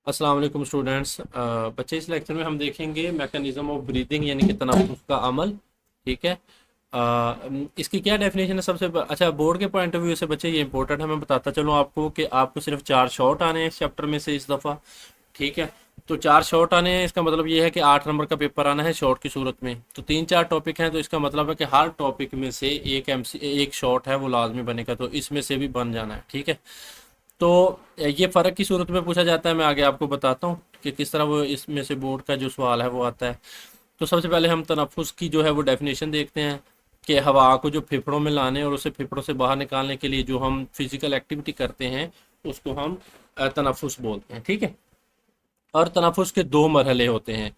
अस्सलाम वालेकुम स्टूडेंट्स। बच्चे, इस लेक्चर में हम देखेंगे मैकेनिज्म ऑफ ब्रीदिंग यानी कि तनफ्फुस का अमल। ठीक है। इसकी क्या डेफिनेशन है? अच्छा, बोर्ड के पॉइंट ऑफ व्यू से बच्चे ये इंपॉर्टेंट है, मैं बताता चलूँ आपको कि आपको सिर्फ 4 शॉट आने हैं इस चैप्टर में से इस दफ़ा। ठीक है। तो 4 शॉट आने हैं, इसका मतलब ये है कि 8 नंबर का पेपर आना है शॉर्ट की सूरत में। तो 3-4 टॉपिक हैं, तो इसका मतलब है कि हर टॉपिक में से एक शॉर्ट है वो लाजमी बनेगा, तो इसमें से भी बन जाना है। ठीक है। तो ये फ़र्क की सूरत में पूछा जाता है, मैं आगे आपको बताता हूँ कि किस तरह वो इसमें से बोर्ड का जो सवाल है वो आता है। तो सबसे पहले हम तनफ्फुस की जो है वो डेफिनेशन देखते हैं कि हवा को जो फेफड़ों में लाने और उसे फेफड़ों से बाहर निकालने के लिए जो हम फिजिकल एक्टिविटी करते हैं उसको हम तनफ्फुस बोलते हैं। ठीक है। और तनफ्फुस के 2 मरहले होते हैं।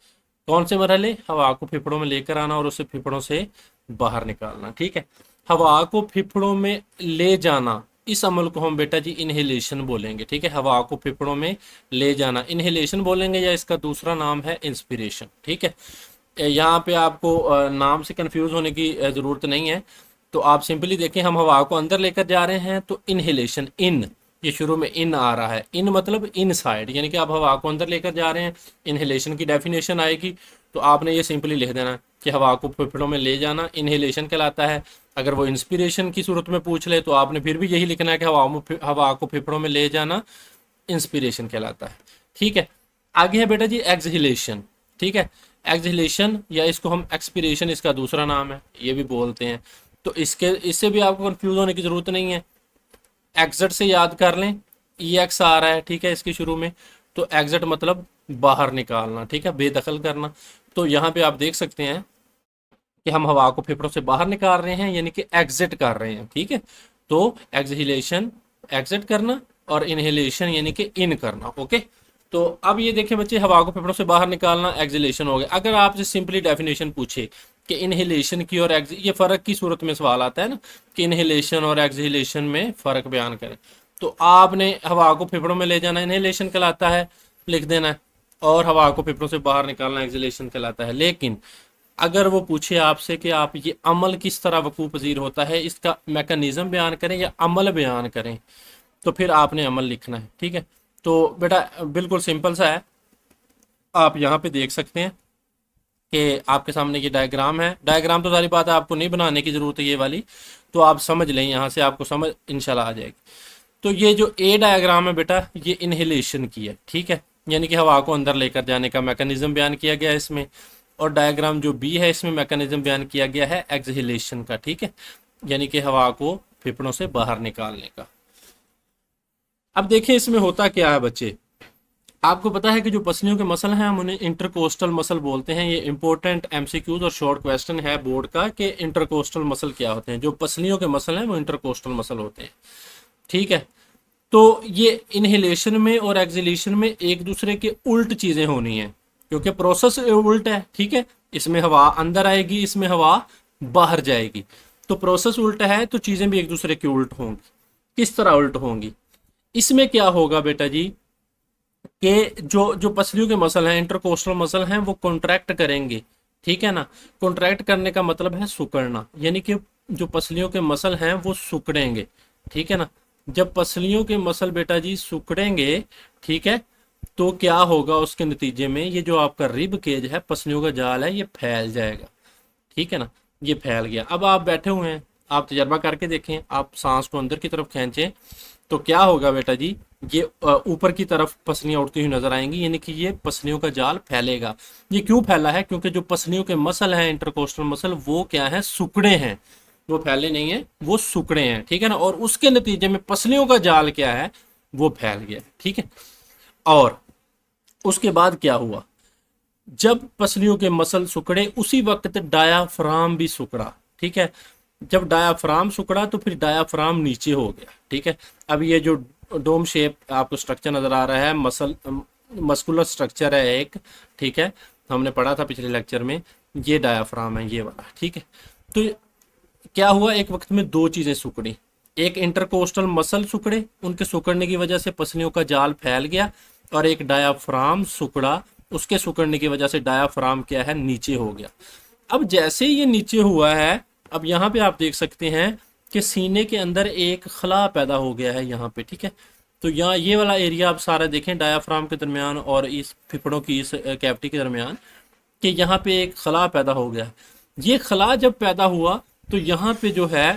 कौन से मरहले? हवा को फेफड़ों में लेकर आना और उसे फेफड़ों से बाहर निकालना। ठीक है। हवा को फेफड़ों में ले जाना, इस अमल को हम बेटा जी इनहेलेशन बोलेंगे। ठीक है। हवा को फेफड़ों में ले जाना इनहेलेशन बोलेंगे, या इसका दूसरा नाम है इंस्पिरेशन। ठीक है। यहाँ पे आपको नाम से कंफ्यूज होने की ज़रूरत नहीं है। तो आप सिंपली देखें, हम हवा को अंदर लेकर जा रहे हैं तो इनहेलेशन, इन, ये शुरू में इन आ रहा है, इन मतलब इन साइड, यानी कि आप हवा को अंदर लेकर जा रहे हैं। इनहेलेशन की डेफिनेशन आएगी तो आपने ये सिंपली लिख देना कि हवा को फेफड़ों में ले जाना इनहेलेशन कहलाता है। अगर वो इंस्पिरेशन की सूरत में पूछ ले तो आपने फिर भी यही लिखना है कि हवा को फेफड़ों में ले जाना इंस्पिरेशन कहलाता है। ठीक है। आगे है बेटा जी एक्सहिलेशन। ठीक है। एक्सहिलेशन या इसको हम एक्सपीरेशन, इसका दूसरा नाम है, ये भी बोलते हैं। तो इससे भी आपको कंफ्यूज होने की ज़रूरत नहीं है। एग्जिट से याद कर लें, ई एक्स आ रहा है। ठीक है। इसके शुरू में तो एग्जिट मतलब बाहर निकालना। ठीक है, बेदखल करना। तो यहाँ पे आप देख सकते हैं कि हम हवा को फेफड़ों से बाहर निकाल रहे हैं, यानी कि एग्जिट कर रहे हैं। ठीक है। तो एक्सहिलेशन एग्जिट करना और इनहेलेशन यानी कि इन करना। ओके। तो अब ये देखें बच्चे, हवा को फेफड़ों से बाहर निकालना एक्सहिलेशन हो गया। अगर आपसे सिंपली डेफिनेशन पूछे कि इनहेलेशन की और ये फ़र्क की सूरत में सवाल आता है ना, कि इनहेलेशन और एक्सहिलेशन में फ़र्क बयान करें, तो आपने हवा को फेफड़ों में ले जाना इनहेलेशन कहलाता है, लिख देना है। और हवा को फेफड़ों से बाहर निकालना एक्सहिलेशन कहलाता है। लेकिन अगर वो पूछे आपसे कि आप ये अमल किस तरह वकूफ़ पजीर होता है, इसका मैकेनिज़्म बयान करें या अमल बयान करें, तो फिर आपने अमल लिखना है। ठीक है। तो बेटा बिल्कुल सिंपल सा है, आप यहाँ पे देख सकते हैं कि आपके सामने ये डायग्राम है। डायग्राम तो सारी बात है, आपको नहीं बनाने की ज़रूरत है ये वाली, तो आप समझ लें, यहाँ से आपको समझ इंशाल्लाह आ जाएगी। तो ये जो ए डायग्राम है बेटा, ये इनहेलेशन की है। ठीक है। यानी कि हवा को अंदर लेकर जाने का मैकेनिज्म बयान किया गया है इसमें। और डायग्राम जो बी है, इसमें मैकेनिज्म बयान किया गया है एक्सहेलेशन का। ठीक है। यानी कि हवा को फेफड़ों से बाहर निकालने का। अब देखें इसमें होता क्या है बच्चे। आपको पता है कि जो पसलियों के मसल हैं हम उन्हें इंटरकोस्टल मसल बोलते हैं। ये इंपॉर्टेंट एमसीक्यूज और शॉर्ट क्वेश्चन है बोर्ड का कि इंटरकोस्टल मसल क्या होते हैं। जो पसलियों के मसल हैं वो इंटरकोस्टल मसल होते हैं। ठीक है। तो ये इनहेलेशन में और एक्सहेलेशन में एक दूसरे के उल्ट चीजें होनी है, क्योंकि प्रोसेस उल्ट है। ठीक है। इसमें हवा अंदर आएगी, इसमें हवा बाहर जाएगी। तो प्रोसेस उल्ट है तो चीजें भी एक दूसरे की उल्ट होंगी। किस तरह उल्ट होंगी? इसमें क्या होगा बेटा जी कि जो जो पसलियों के मसल हैं, इंटरकोस्टल मसल हैं, वो कॉन्ट्रैक्ट करेंगे। ठीक है ना। कॉन्ट्रैक्ट करने का मतलब है सुकड़ना, यानी कि जो पसलियों के मसल हैं वो सुकड़ेंगे। ठीक है ना। जब पसलियों के मसल बेटा जी सुकड़ेंगे, ठीक है, तो क्या होगा उसके नतीजे में, ये जो आपका रिब केज है, पसलियों का जाल है, ये फैल जाएगा। ठीक है ना। ये फैल गया। अब आप बैठे हुए हैं, आप तजर्बा करके देखें, आप सांस को अंदर की तरफ खींचें तो क्या होगा बेटा जी, ये ऊपर की तरफ पसलियां उड़ती हुई नजर आएंगी, यानी कि ये पसलियों का जाल फैलेगा। ये क्यों फैला है? क्योंकि जो पसलियों के मसल हैं, इंटरकोस्टल मसल, वो क्या है, सुकड़े हैं। वो फैले नहीं है, वो सुकड़े हैं। ठीक है ना। और उसके नतीजे में पसलियों का जाल क्या है, वो फैल गया। ठीक है। और उसके बाद क्या हुआ, जब पसलियों के मसल सुकड़े उसी वक्त डायाफ्राम भी सुकड़ा। ठीक है। जब डायाफ्राम सुकड़ा तो फिर डायाफ्राम नीचे हो गया। ठीक है। अब ये जो डोम शेप आपको स्ट्रक्चर नजर आ रहा है, मस्कुलर स्ट्रक्चर है एक। ठीक है। हमने पढ़ा था पिछले लेक्चर में, ये डायाफ्राम है, ये वाला। ठीक है। तो क्या हुआ, एक वक्त में दो चीजें सुकड़ी। एक इंटरकोस्टल मसल सुकड़े, उनके सुकड़ने की वजह से पसलियों का जाल फैल गया। और एक डायाफ्राम सुकड़ा, उसके सुकड़ने की वजह से डायाफ्राम क्या है, नीचे हो गया। अब जैसे ही ये नीचे हुआ है, अब यहाँ पे आप देख सकते हैं कि सीने के अंदर एक खला पैदा हो गया है यहाँ पे। ठीक है। तो यहाँ ये वाला एरिया आप सारा देखें डायाफ्राम के दरमियान और इस फेफड़ों की इस कैविटी के दरमियान, कि यहाँ पे एक खला पैदा हो गया। ये खला जब पैदा हुआ तो यहाँ पे जो है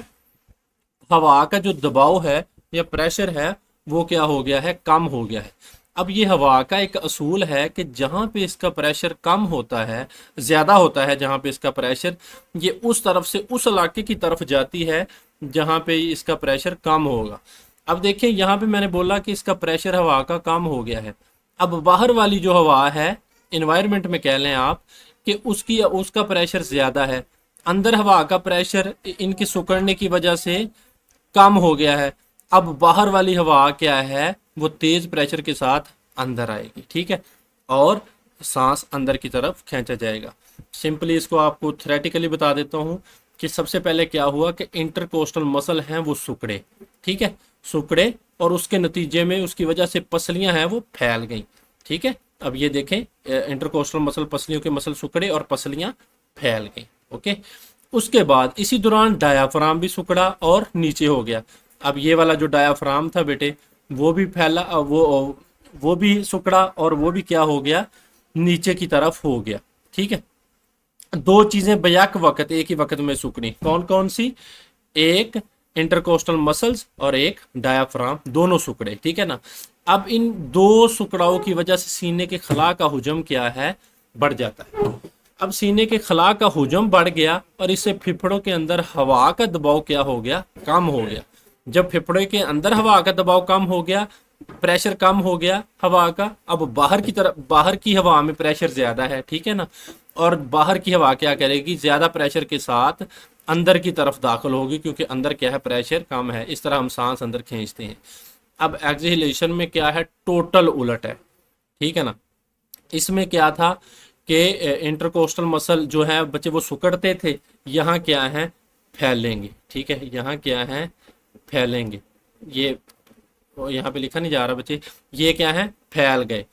हवा का जो दबाव है या प्रेशर है वो क्या हो गया है, कम हो गया है। अब ये हवा का एक असूल है कि जहाँ पे इसका प्रेशर कम होता है, ज़्यादा होता है जहाँ पे इसका प्रेशर, ये उस तरफ से उस इलाके की तरफ जाती है जहाँ पे इसका प्रेशर कम होगा। अब देखिए यहाँ पे मैंने बोला कि इसका प्रेशर हवा का कम हो गया है। अब बाहर वाली जो हवा है, इन्वायरमेंट में कह लें आप, कि उसका प्रेशर ज़्यादा है, अंदर हवा का प्रेशर इनके सिकुड़ने की वजह से कम हो गया है। अब बाहर वाली हवा क्या है, वो तेज प्रेशर के साथ अंदर आएगी, ठीक है, और सांस अंदर की तरफ खींचा जाएगा। सिंपली इसको आपको थ्योरेटिकली बता देता हूँ कि सबसे पहले क्या हुआ कि इंटरकोस्टल मसल हैं वो सिकुड़े, ठीक है, सिकुड़े, और उसके नतीजे में उसकी वजह से पसलियां हैं वो फैल गई, ठीक है। अब ये देखें, इंटरकोस्टल मसल, पसलियों के मसल सिकुड़े और पसलियां फैल गई, ओके। उसके बाद इसी दौरान डायाफ्राम भी सिकुड़ा और नीचे हो गया। अब ये वाला जो डायाफ्राम था बेटे, वो भी फैला, वो भी सिकुड़ा और वो भी क्या हो गया, नीचे की तरफ हो गया, ठीक है। दो चीजें बैक वक्त एक ही वक्त में सिकुड़ी, कौन कौन सी, एक इंटरकोस्टल मसल्स और एक डायाफ्राम, दोनों सिकुड़े, ठीक है ना। अब इन दो सिकुड़ावों की वजह से सीने के खला का हुजम क्या है, बढ़ जाता है। अब सीने के खला का हुजम बढ़ गया और इससे फेफड़ों के अंदर हवा का दबाव क्या हो गया, कम हो गया। जब फेफड़े के अंदर हवा का दबाव कम हो गया, प्रेशर कम हो गया हवा का, अब बाहर की तरफ, बाहर की हवा में प्रेशर ज्यादा है, ठीक है ना, और बाहर की हवा क्या करेगी, ज्यादा प्रेशर के साथ अंदर की तरफ दाखिल होगी, क्योंकि अंदर क्या है, प्रेशर कम है। इस तरह हम सांस अंदर खींचते हैं। अब एक्सहेलेशन में क्या है, टोटल उलट है, ठीक है ना। इसमें क्या था कि इंटरकोस्टल मसल जो है बच्चे वो सिकुड़ते थे, यहाँ क्या है, फैलेंगे, ठीक है, यहाँ क्या है, फैलेंगे। ये यहाँ पे लिखा नहीं जा रहा बच्चे, ये क्या है, फैल गए।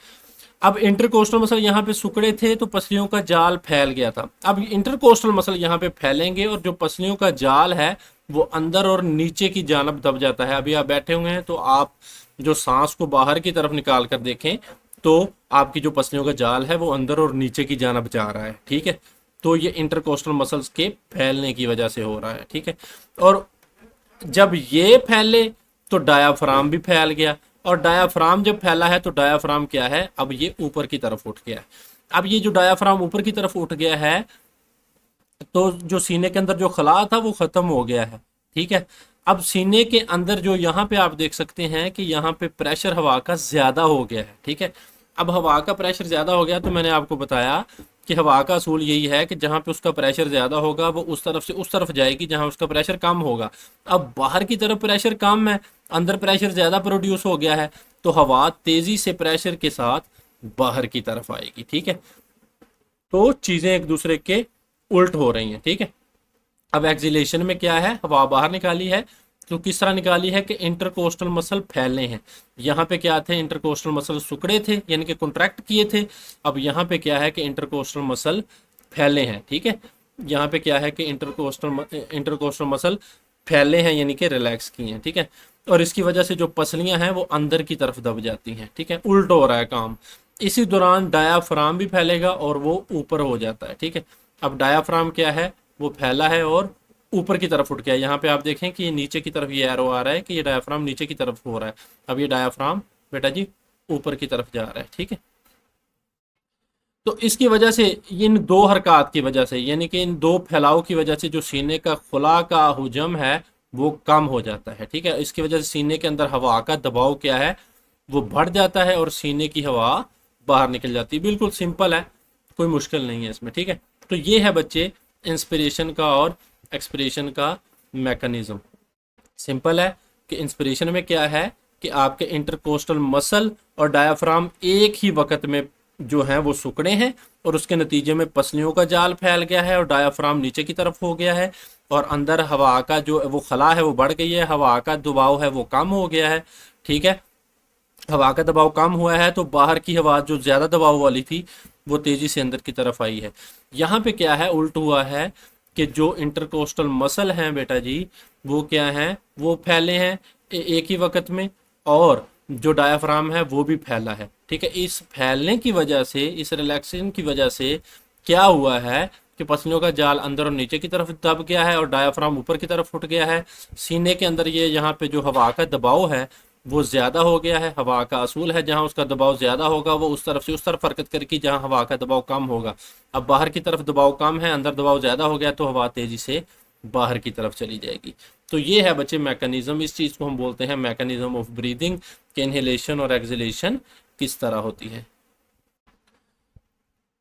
अब इंटरकोस्टल मसल यहाँ पे सिकुड़े थे तो पसलियों का जाल फैल गया था। अब इंटरकोस्टल मसल यहाँ पे फैलेंगे और जो पसलियों का जाल है वो अंदर और नीचे की जानब दब जाता है। अभी आप बैठे हुए हैं तो आप जो सांस को बाहर की तरफ निकाल कर देखें तो आपकी जो पसलियों का जाल है वो अंदर और नीचे की जानब जा रहा है, ठीक है। तो ये इंटरकोस्टल मसल्स के फैलने की वजह से हो रहा है, ठीक है। और जब ये फैले तो डायाफ्राम भी फैल गया, और डायाफ्राम जब फैला है तो डायाफ्राम क्या है, अब ये ऊपर की तरफ उठ गया है। अब ये जो डायाफ्राम ऊपर की तरफ उठ गया है तो जो सीने के अंदर जो खला था वो खत्म हो गया है, ठीक है। अब सीने के अंदर जो यहाँ पे आप देख सकते हैं कि यहाँ पे प्रेशर हवा का ज्यादा हो गया है, ठीक है। अब हवा का प्रेशर ज्यादा हो गया तो मैंने आपको बताया कि हवा का असूल यही है कि जहाँ पे उसका प्रेशर ज्यादा होगा वो उस तरफ से उस तरफ जाएगी जहाँ उसका प्रेशर कम होगा। अब बाहर की तरफ प्रेशर कम है, अंदर प्रेशर ज्यादा प्रोड्यूस हो गया है, तो हवा तेजी से प्रेशर के साथ बाहर की तरफ आएगी, ठीक है। तो चीजें एक दूसरे के उल्ट हो रही हैं, ठीक है। अब एक्सिलेशन में क्या है, हवा बाहर निकाली है, तो किस तरह निकाली है कि इंटरकोस्टल मसल फैलने हैं। यहाँ पे क्या थे, इंटरकोस्टल मसल सिकुड़े थे यानी कि कॉन्ट्रैक्ट किए थे। अब यहाँ पे क्या है कि इंटरकोस्टल मसल फैले हैं, ठीक है। यहाँ पे क्या है कि इंटरकोस्टल मसल फैले हैं यानी कि रिलैक्स किए हैं, ठीक है। और इसकी वजह से जो पसलियां हैं वो अंदर की तरफ दब जाती हैं, ठीक है, उल्ट हो रहा है काम। इसी दौरान डायाफ्राम भी फैलेगा और वो ऊपर हो जाता है, ठीक है। अब डायाफ्राम क्या है, वो फैला है और ऊपर की तरफ उठ गया। यहाँ पे आप देखें कि ये नीचे की तरफ ये एरो आ रहा है कि ये डायाफ्राम नीचे की तरफ हो रहा है। अब ये डायाफ्राम बेटा जी ऊपर की तरफ जा रहा है, ठीक है। तो इसकी वजह से इन दो हरकत की वजह से यानी कि इन दो फैलाव की वजह से जो सीने का खुला का हुजम है वो कम हो जाता है, ठीक है। इसकी वजह से सीने के अंदर हवा का दबाव क्या है, वो बढ़ जाता है और सीने की हवा बाहर निकल जाती है। बिल्कुल सिंपल है, कोई मुश्किल नहीं है इसमें, ठीक है। तो ये है बच्चे इंस्पिरेशन का और एक्सपिरेशन का मैकेनिज्म। सिंपल है कि इंस्पिरेशन में क्या है कि आपके इंटरकोस्टल मसल और डायाफ्राम एक ही वक्त में जो है वो सिकुड़े हैं और उसके नतीजे में पसलियों का जाल फैल गया है और डायाफ्राम नीचे की तरफ हो गया है और अंदर हवा का जो वो खला है वो बढ़ गई है, हवा का दबाव है वो कम हो गया है, ठीक है। हवा का दबाव कम हुआ है तो बाहर की हवा जो ज़्यादा दबाव वाली थी वो तेज़ी से अंदर की तरफ आई है। यहाँ पे क्या है, उल्ट हुआ है कि जो इंटरकोस्टल मसल हैं बेटा जी वो क्या हैं, वो फैले हैं एक ही वक्त में, और जो डायाफ्राम है वो भी फैला है, ठीक है। इस फैलने की वजह से, इस रिलैक्सेशन की वजह से क्या हुआ है कि पसलियों का जाल अंदर और नीचे की तरफ दब गया है और डायाफ्राम ऊपर की तरफ उठ गया है। सीने के अंदर ये यहाँ पे जो हवा का दबाव है वो ज़्यादा हो गया है। हवा का असूल है, जहाँ उसका दबाव ज़्यादा होगा वो उस तरफ से उस तरफ हरकत करेगी जहाँ हवा का दबाव कम होगा। अब बाहर की तरफ दबाव कम है, अंदर दबाव ज़्यादा हो गया, तो हवा तेज़ी से बाहर की तरफ चली जाएगी। तो ये है बच्चे मैकेनिज्म, इस चीज़ को हम बोलते हैं मैकेनिज्म ऑफ ब्रीदिंग, कि इनहेलेशन और एक्सहेलेशन किस तरह होती है।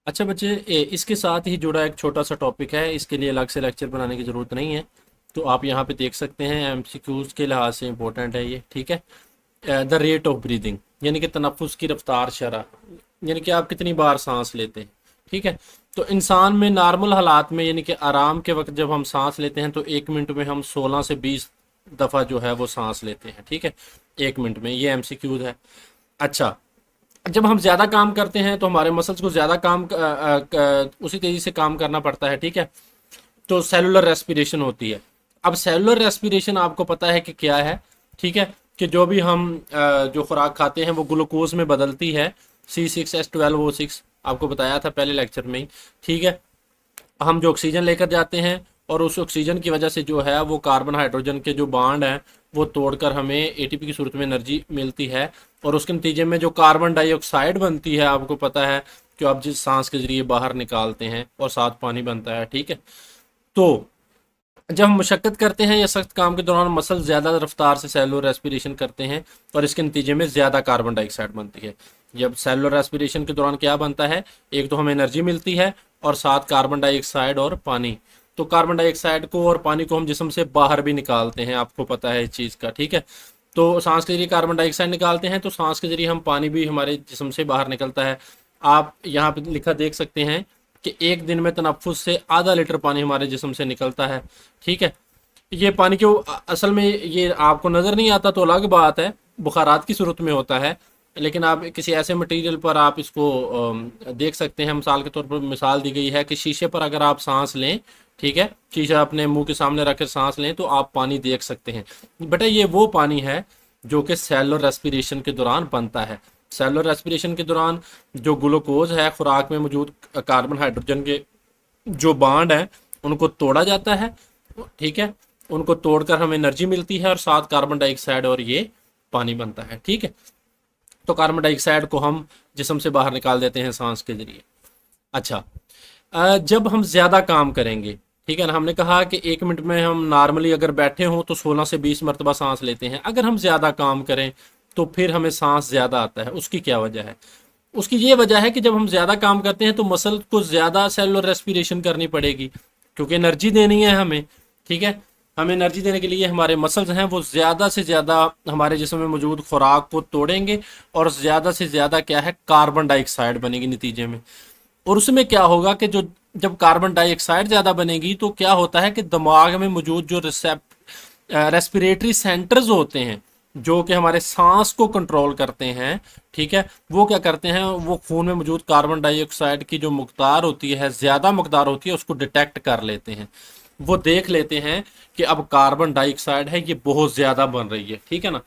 अच्छा बच्चे, इसके साथ ही जुड़ा एक छोटा सा टॉपिक है, इसके लिए अलग से लेक्चर बनाने की ज़रूरत नहीं है, तो आप यहाँ पे देख सकते हैं, एमसीक्यूज के लिहाज से इंपॉर्टेंट है ये, ठीक है। द रेट ऑफ ब्रीदिंग, यानी कि तनफ्फुस की रफ्तार शरह, यानी कि आप कितनी बार सांस लेते हैं, ठीक है। तो इंसान में नॉर्मल हालात में, यानी कि आराम के वक्त जब हम सांस लेते हैं तो 1 मिनट में हम 16 से 20 दफ़ा जो है वो सांस लेते हैं, ठीक है, 1 मिनट में। ये एमसीक्यूज है। अच्छा, जब हम ज़्यादा काम करते हैं तो हमारे मसल्स को ज़्यादा काम उसी तेज़ी से काम करना पड़ता है, ठीक है। तो सेलुलर रेस्पिरेशन होती है। अब सेलुलर रेस्पिरेशन आपको पता है कि क्या है, ठीक है, कि जो भी हम जो खुराक खाते हैं वो ग्लूकोज में बदलती है, C6H12O6, आपको बताया था पहले लेक्चर में ही, ठीक है। हम जो ऑक्सीजन लेकर जाते हैं और उस ऑक्सीजन की वजह से जो है वो कार्बन हाइड्रोजन के जो बॉन्ड हैं वो तोड़कर हमें एटीपी की सूरत में एनर्जी मिलती है, और उसके नतीजे में जो कार्बन डाइऑक्साइड बनती है, आपको पता है, जो आप जिस सांस के जरिए बाहर निकालते हैं, और साथ पानी बनता है, ठीक है। तो जब हम मशक्क़त करते हैं या सख्त काम के दौरान मसल ज़्यादा रफ्तार से सेलुलर रेस्पिरेशन करते हैं और इसके नतीजे में ज़्यादा कार्बन डाइऑक्साइड बनती है। जब सेलुलर रेस्पिरेशन के दौरान क्या बनता है, एक तो हमें एनर्जी मिलती है और साथ कार्बन डाइऑक्साइड और पानी। तो कार्बन डाइऑक्साइड को और पानी को हम जिस्म से बाहर भी निकालते हैं, आपको पता है इस चीज़ का, ठीक है। तो सांस के जरिए कार्बन डाइऑक्साइड निकालते हैं, तो सांस के जरिए हम पानी भी हमारे जिस्म से बाहर निकलता है। आप यहाँ पे लिखा देख सकते हैं कि एक दिन में तनफ्फुस से आधा लीटर पानी हमारे जिस्म से निकलता है, ठीक है। ये पानी क्यों, असल में ये आपको नज़र नहीं आता तो अलग बात है, बुखारात की सूरत में होता है, लेकिन आप किसी ऐसे मटेरियल पर आप इसको देख सकते हैं। मिसाल के तौर पर मिसाल दी गई है कि शीशे पर अगर आप सांस लें, ठीक है, शीशा अपने मुंह के सामने रखकर सांस लें तो आप पानी देख सकते हैं। बेटा ये वो पानी है जो कि सेलुलर रेस्पिरेशन के दौरान बनता है। सेलुलर रेस्पिरेशन के दौरान जो ग्लूकोज है, खुराक में मौजूद कार्बन हाइड्रोजन के जो बॉन्ड हैं उनको तोड़ा जाता है, ठीक है, उनको तोड़कर हमें एनर्जी मिलती है और साथ कार्बन डाइऑक्साइड और ये पानी बनता है, ठीक है। तो कार्बन डाइऑक्साइड को हम जिस्म से बाहर निकाल देते हैं सांस के जरिए। अच्छा, जब हम ज़्यादा काम करेंगे, ठीक है ना, हमने कहा कि 1 मिनट में हम नॉर्मली अगर बैठे हों तो 16 से 20 मरतबा सांस लेते हैं। अगर हम ज़्यादा काम करें तो फिर हमें सांस ज़्यादा आता है। उसकी क्या वजह है? उसकी ये वजह है कि जब हम ज़्यादा काम करते हैं तो मसल को ज़्यादा सेलुलर रेस्पिरेशन करनी पड़ेगी, क्योंकि एनर्जी देनी है हमें, ठीक है। हमें एनर्जी देने के लिए हमारे मसल्स हैं वो ज़्यादा से ज़्यादा हमारे जिस्म में मौजूद खुराक को तोड़ेंगे और ज़्यादा से ज़्यादा क्या है, कार्बन डाइऑक्साइड बनेगी नतीजे में। और उसमें क्या होगा कि जो जब कार्बन डाइऑक्साइड ज़्यादा बनेगी तो क्या होता है कि दिमाग में मौजूद जो रेस्पिरेटरी सेंटर्स होते हैं जो कि हमारे सांस को कंट्रोल करते हैं, ठीक है, वो क्या करते हैं, वो खून में मौजूद कार्बन डाइऑक्साइड की जो मकदार होती है, ज़्यादा मकदार होती है, उसको डिटेक्ट कर लेते हैं। वो देख लेते हैं कि अब कार्बन डाइऑक्साइड है ये बहुत ज़्यादा बन रही है, ठीक है ना,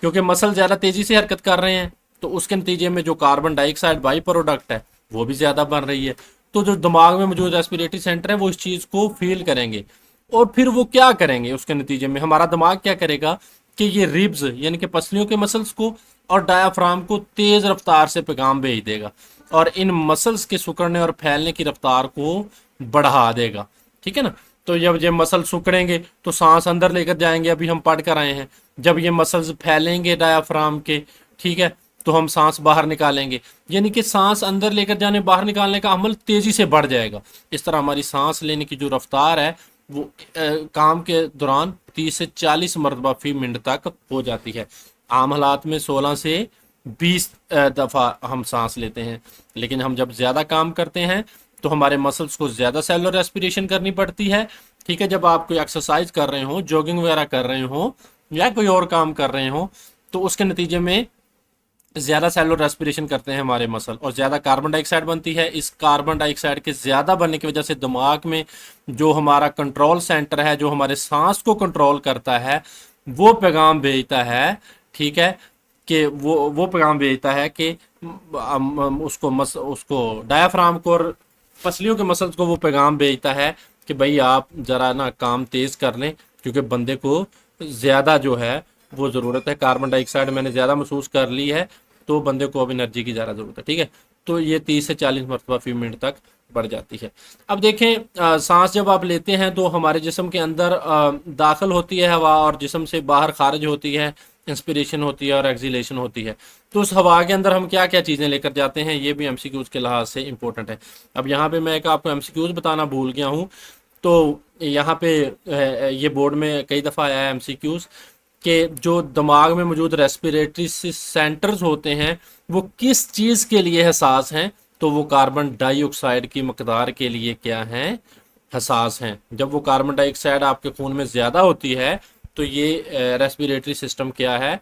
क्योंकि मसल ज़्यादा तेज़ी से हरकत कर रहे हैं, तो उसके नतीजे में जो कार्बन डाइऑक्साइड बाई प्रोडक्ट है वो भी ज़्यादा बन रही है। तो जो दिमाग में मौजूद रेस्पिरेटरी सेंटर है वो इस चीज़ को फील करेंगे और फिर वो क्या करेंगे, उसके नतीजे में हमारा दिमाग क्या करेगा कि ये रिब्स यानी कि पसलियों के मसल्स को और डायाफ्राम को तेज़ रफ्तार से पैगाम भेज देगा और इन मसल्स के सिकुड़ने और फैलने की रफ्तार को बढ़ा देगा, ठीक है ना। तो जब ये मसल सिकुड़ेंगे तो सांस अंदर लेकर जाएंगे, अभी हम पढ़ कर आए हैं। जब ये मसल्स फैलेंगे डायाफ्राम के, ठीक है, तो हम सांस बाहर निकालेंगे, यानी कि सांस अंदर लेकर जाने बाहर निकालने का अमल तेज़ी से बढ़ जाएगा। इस तरह हमारी सांस लेने की जो रफ्तार है वो काम के दौरान 30 से 40 मरतबा फी मिनट तक हो जाती है। आम हालात में 16 से 20 दफ़ा हम सांस लेते हैं, लेकिन हम जब ज़्यादा काम करते हैं तो हमारे मसल्स को ज़्यादा सेलुलर रेस्पिरेशन करनी पड़ती है, ठीक है। जब आप कोई एक्सरसाइज कर रहे हो, जॉगिंग वगैरह कर रहे हो या कोई और काम कर रहे हो, तो उसके नतीजे में ज़्यादा सेलुलर रेस्पिरेशन करते हैं हमारे मसल और ज़्यादा कार्बन डाइऑक्साइड बनती है। इस कार्बन डाइऑक्साइड के ज़्यादा बनने की वजह से दिमाग में जो हमारा कंट्रोल सेंटर है, जो हमारे सांस को कंट्रोल करता है, वो पैगाम भेजता है, ठीक है, कि वो पैगाम भेजता है कि उसको डायाफ्राम को और पसलियों के मसल्स को वो पैगाम भेजता है कि भाई आप ज़रा ना काम तेज़ कर लें, क्योंकि बंदे को ज़्यादा जो है वो ज़रूरत है, कार्बन डाइऑक्साइड मैंने ज़्यादा महसूस कर ली है, तो बंदे को अब एनर्जी की ज़्यादा ज़रूरत है। ठीक है, तो ये 30 से 40 मरतबा फी मिनट तक बढ़ जाती है। अब देखें, सांस जब आप लेते हैं तो हमारे जिस्म के अंदर दाखिल होती है हवा और जिस्म से बाहर खारिज होती है, इंस्पिरेशन होती है और एक्सिलेशन होती है। तो उस हवा के अंदर हम क्या क्या चीज़ें लेकर जाते हैं, ये भी एमसीक्यूज़ के लिहाज से इंपॉर्टेंट है। अब यहाँ पे मैं एक आपको एमसीक्यूज़ बताना भूल गया हूँ। तो यहाँ पे ये बोर्ड में कई दफ़ा आया है एमसीक्यूज़ कि जो दिमाग में मौजूद रेस्पिरेटरी सेंटर्स होते हैं वो किस चीज़ के लिए हसास हैं, तो वो कार्बन डाइऑक्साइड की मकदार के लिए क्या हैं, हसास हैं। जब वो कार्बन डाइऑक्साइड आपके खून में ज़्यादा होती है तो ये रेस्पिरेटरी सिस्टम क्या है,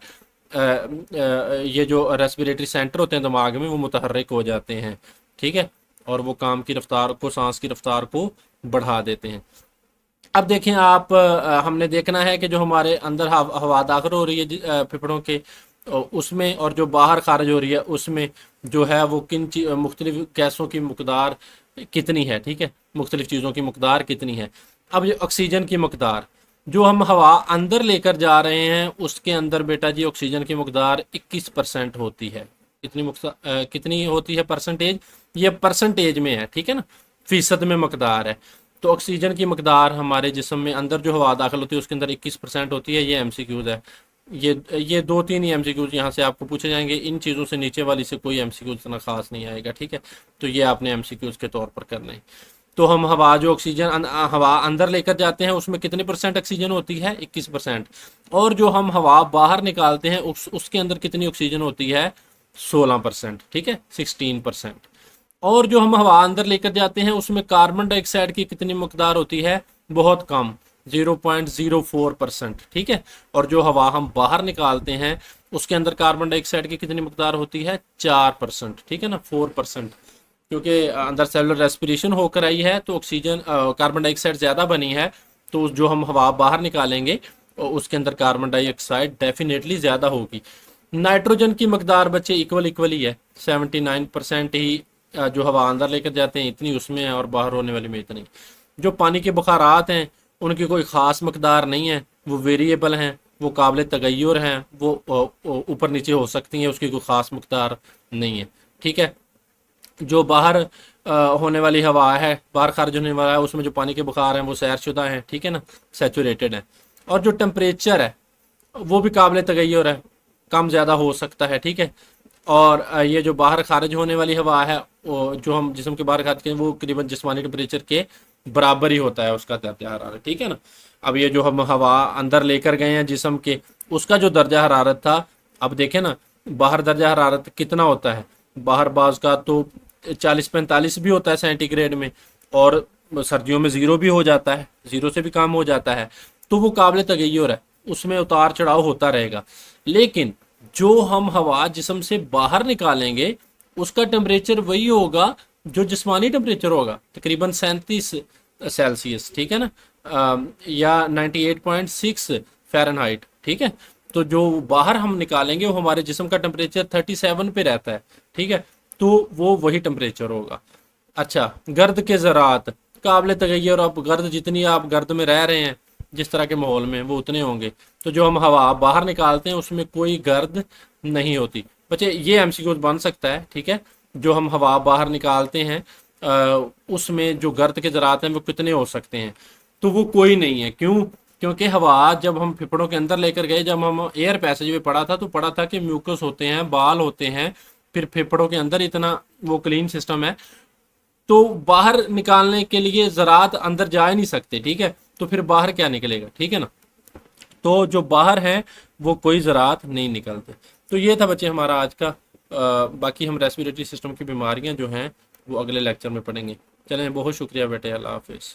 ये जो रेस्पिरेटरी सेंटर होते हैं दिमाग में वो मुतहर्रिक हो जाते हैं। ठीक है, और वो काम की रफ्तार को, सांस की रफ्तार को बढ़ा देते हैं। अब देखें आप, हमने देखना है कि जो हमारे अंदर हवा दाखिल हो रही है फेफड़ों के, उसमें, और जो बाहर खारिज हो रही है उसमें जो है वो किन मुख्तलिफ गैसों की मकदार कितनी है। ठीक है, मुख्तलिफ चीज़ों की मकदार कितनी है। अब ये ऑक्सीजन की मकदार जो हम हवा अंदर लेकर जा रहे हैं उसके अंदर बेटा जी ऑक्सीजन की मकदार 21% होती है। कितनी होती है परसेंटेज, ये परसेंटेज में है। ठीक है ना, फीसद में मकदार है। तो ऑक्सीजन की मकदार हमारे जिस्म में अंदर जो हवा दाखिल होती है उसके अंदर 21% होती है। ये एमसीक्यूज है। ये 2-3 ही एमसीक्यूज यहाँ से आपको पूछे जाएंगे। इन चीज़ों से नीचे वाली से कोई एमसीक्यूज इतना खास नहीं आएगा। ठीक है, तो ये आपने एमसीक्यूज के तौर पर करना है। तो हम हवा जो ऑक्सीजन हवा अंदर लेकर जाते हैं उसमें कितने परसेंट ऑक्सीजन होती है, 21%। और जो हम हवा बाहर निकालते हैं उसके अंदर कितनी ऑक्सीजन होती है, 16%। ठीक है, 16%। और जो हम हवा अंदर लेकर जाते हैं उसमें कार्बन डाइऑक्साइड की कितनी मकदार होती है, बहुत कम, 0.04%। ठीक है, और जो हवा हम बाहर निकालते हैं उसके अंदर कार्बन डाइऑक्साइड की कितनी मकदार होती है, 4%। ठीक है ना, 4%, क्योंकि अंदर सेलुलर रेस्पिरेशन होकर आई है तो ऑक्सीजन कार्बन डाइऑक्साइड ज़्यादा बनी है, तो जो हम हवा बाहर निकालेंगे उसके अंदर कार्बन डाइऑक्साइड डेफिनेटली ज़्यादा होगी। नाइट्रोजन की मकदार बच्चे इक्वल ही है, 79% ही जो हवा अंदर लेकर जाते हैं इतनी उसमें है और बाहर होने वाली में इतनी। जो पानी के बुखारात हैं उनकी कोई ख़ास मकदार नहीं है, वो वेरिएबल हैं, वो काबिल तगय्युर हैं, वो ऊपर नीचे हो सकती हैं, उसकी कोई ख़ास मकदार नहीं है। ठीक है, जो बाहर होने वाली हवा है, बाहर खारिज होने वाला है, उसमें जो पानी के बुखार हैं वो सैरशुदा हैं। ठीक है ना, सैचुरेटेड है। और जो टेम्परेचर है वो भी काबिल तगय्युर है, कम ज़्यादा हो सकता है। ठीक है, और ये जो बाहर खारिज होने वाली हवा है जो हम जिस्म के बाहर खारिज करें वो करीबन जिस्मानी टेम्परेचर के बराबर ही होता है उसका दर्जा हरारत। ठीक है ना, अब ये जो हम हवा अंदर लेकर गए हैं जिस्म के उसका जो दर्जा हरारत था, अब देखें ना बाहर दर्जा हरारत कितना होता है, बाहर बाज का तो 40-45 भी होता है सेंटीग्रेड में, और सर्दियों में 0 भी हो जाता है, 0 से भी कम हो जाता है। तो वो काबिल तगय्युर है, उसमें उतार चढ़ाव होता रहेगा। लेकिन जो हम हवा जिस्म से बाहर निकालेंगे उसका टेम्परेचर वही होगा जो जिस्मानी टेम्परेचर होगा, तकरीबन 37 सेल्सियस। ठीक है ना, या 98.6 फ़ारेनहाइट। ठीक है, तो जो बाहर हम निकालेंगे वो हमारे जिस्म का टेम्परेचर 37 पे रहता है। ठीक है, तो वो वही टेम्परेचर होगा। अच्छा, गर्द के ज़रात काबिल तगय्युर, अब गर्द जितनी आप गर्द में रह रहे हैं जिस तरह के माहौल में वो उतने होंगे। तो जो हम हवा बाहर निकालते हैं उसमें कोई गर्द नहीं होती। बच्चे ये एमसीक्यू बन सकता है। ठीक है, जो हम हवा बाहर निकालते हैं उसमें जो गर्द के ज़रात हैं वो कितने हो सकते हैं, तो वो कोई नहीं है। क्यों? क्योंकि हवा जब हम फेफड़ों के अंदर लेकर गए, जब हम एयर पैसेज में पढ़ा था तो पढ़ा था कि म्यूकस होते हैं, बाल होते हैं, फिर फेफड़ों के अंदर इतना वो क्लीन सिस्टम है, तो बाहर निकालने के लिए ज़रात अंदर जा ही नहीं सकते। ठीक है, तो फिर बाहर क्या निकलेगा। ठीक है ना, तो जो बाहर है वो कोई ज़रात नहीं निकलते। तो ये था बच्चे हमारा आज का। बाकी हम रेस्पिरेटरी सिस्टम की बीमारियां जो हैं वो अगले लेक्चर में पढ़ेंगे। चलें, बहुत शुक्रिया बेटे, अल्लाह हाफिज़।